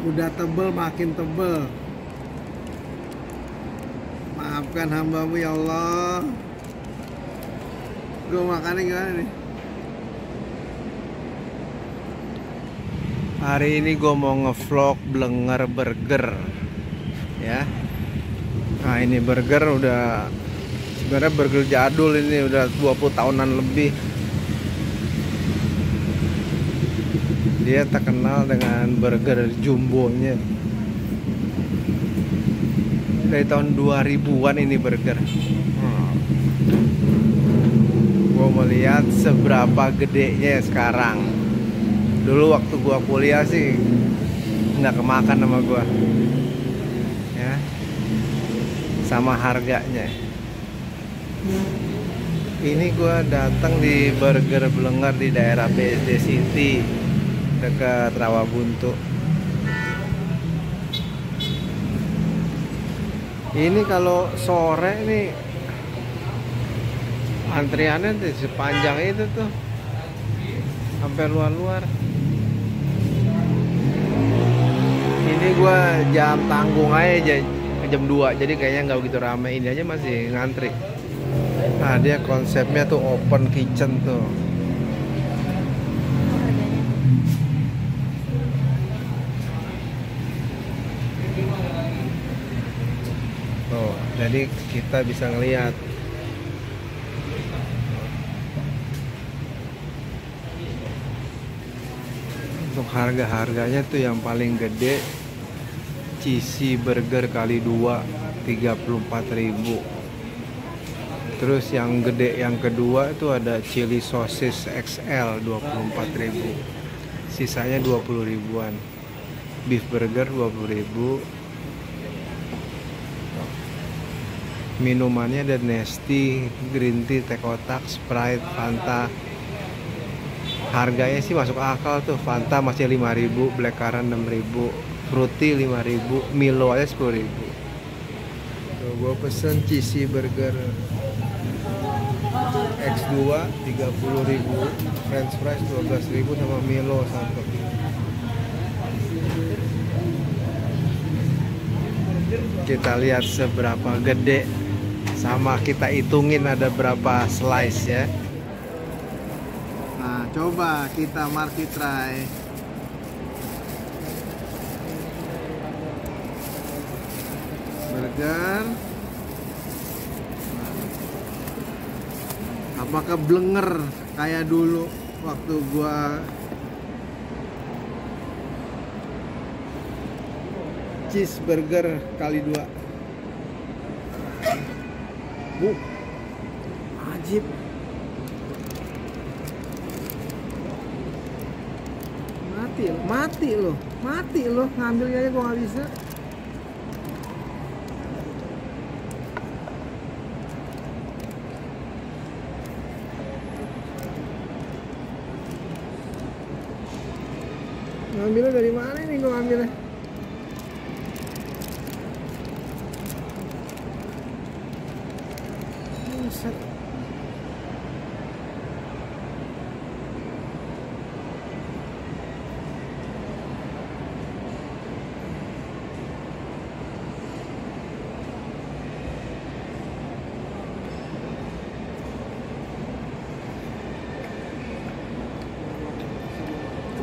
Udah tebel makin tebel. Maafkan hambamu ya Allah. Gue makannya gimana nih? Hari ini gue mau ngevlog Blenger Burger ya. Nah ini burger udah, sebenarnya burger jadul, ini udah 20 tahunan lebih. Dia terkenal dengan burger jumbonya. Dari tahun 2000-an ini burger. Gue mau lihat seberapa gedenya sekarang. Dulu waktu gua kuliah sih nggak kemakan sama gua. Ya. Sama harganya. Ini gua datang di Burger Blenger di daerah BSD City, dekat Rawabuntu. Ini kalau sore nih antriannya tuh sepanjang itu tuh, sampai luar-luar. Ini gua jam tanggung aja jam 2, jadi kayaknya nggak begitu rame. Ini aja masih ngantri. Nah dia konsepnya tuh open kitchen tuh. Tuh, jadi kita bisa ngelihat. Untuk harga-harganya tuh yang paling gede cheesy burger kali 2 34.000. Terus yang gede yang kedua itu ada chili sosis XL 24.000. Sisanya 20 ribuan. Beef burger 20.000. Minumannya ada Nestea, green tea, teh kotak, Sprite, Fanta. Harganya sih masuk akal tuh. Fanta masih 5.000, Black Currant 6.000, Fruity 5.000, Milo aja 10.000. Tuh gue pesen cheesy burger X2 30.000, French fries 12.000 sama Milo 1. Kita lihat seberapa gede, sama kita hitungin ada berapa slice ya. Nah, coba kita market try. Burger. Apakah blenger kayak dulu waktu gua cheeseburger kali 2. Ajib. Mati loh, ngambilnya aja gua nggak bisa. Ngambilnya dari mana nih gua ngambilnya? Buset.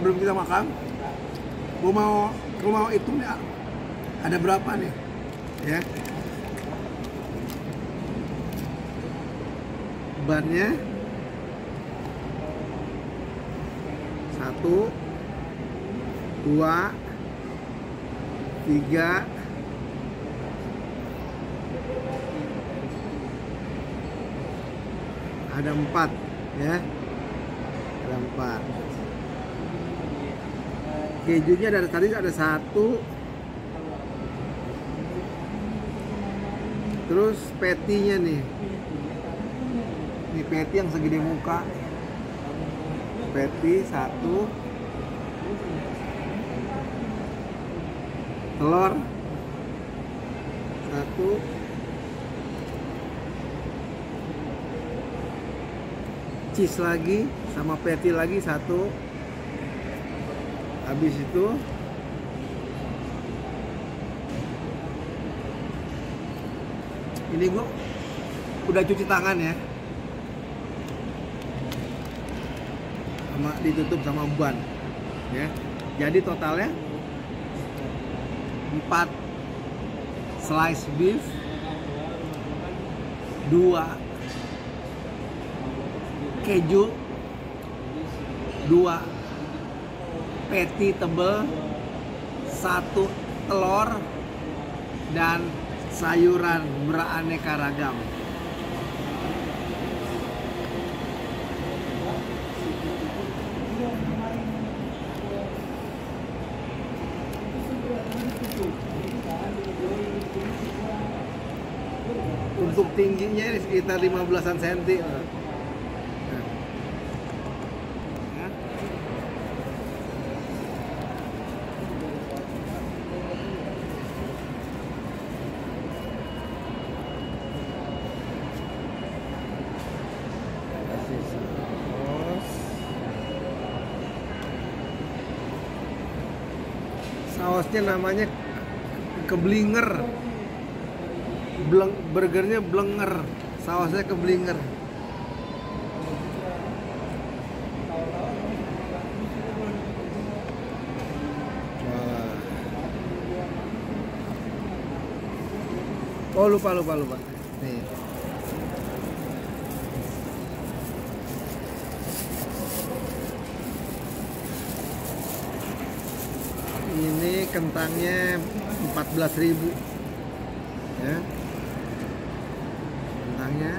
Sebelum kita makan, gua mau hitung ya, ada berapa nih ya. Bannya 1 2 3 ada 4 ya, ada 4. Kejunya dari tadi ada 1. Terus patty-nya nih. Ini patty yang segede muka. Patty 1. Telur 1. Cheese lagi sama patty lagi 1. Habis itu Ini gue udah cuci tangan ya, sama ditutup sama ban ya. Jadi totalnya 4 slice beef, 2 keju, 2 patty tebel, 1 telur, dan sayuran beraneka ragam. Untuk tingginya ini sekitar 15-an cm. Sausnya namanya keblinger, burgernya blenger, sausnya keblinger. Oh lupa. Nih. Ini kentangnya 14.000 ya. Kentangnya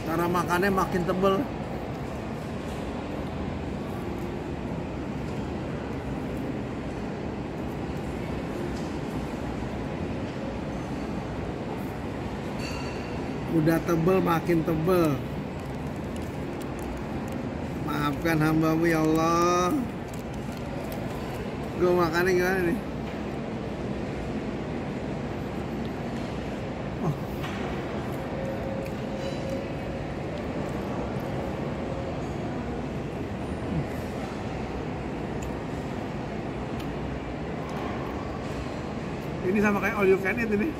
cara makannya makin tebel. Udah tebel makin tebel. Maafkan hambamu ya Allah. Gue makannya gimana nih? Oh. Ini sama kayak all you can eat ini.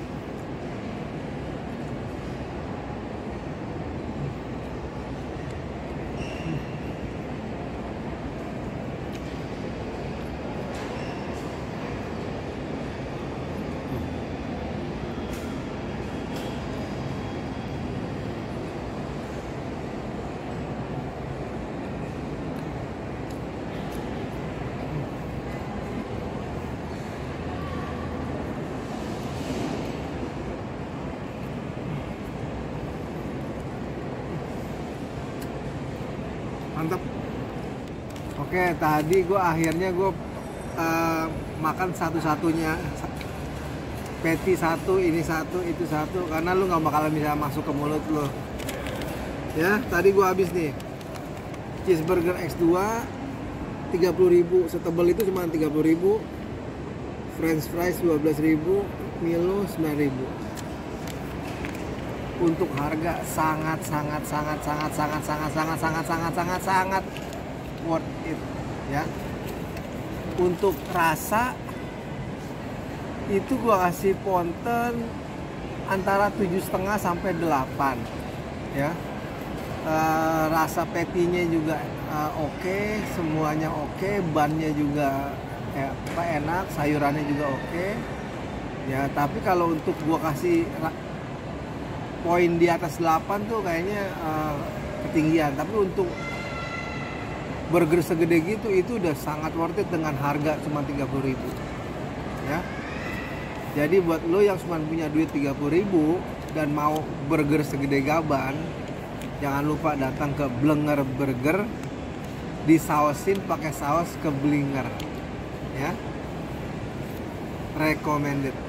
Mantap. Oke, tadi akhirnya gue makan satu-satunya, patty 1, ini 1, itu 1, karena lu nggak bakalan bisa masuk ke mulut lo. Ya, tadi gue habis nih cheeseburger X2 30.000, setebel itu cuma 30.000, French fries 12.000, Milo 9.000. Untuk harga sangat worth it ya. Untuk rasa itu gua kasih ponten antara 7,5 sampai 8 ya. Rasa patty-nya juga oke, semuanya oke, bannya juga enak, sayurannya juga oke ya. Tapi kalau untuk gua kasih poin di atas 8 tuh kayaknya ketinggian. Tapi untuk burger segede gitu itu udah sangat worth it dengan harga cuma 30.000 ya. Jadi buat lo yang cuma punya duit 30.000 dan mau burger segede gaban, jangan lupa datang ke Blenger Burger, disausin pakai saus keblinger ya. Recommended.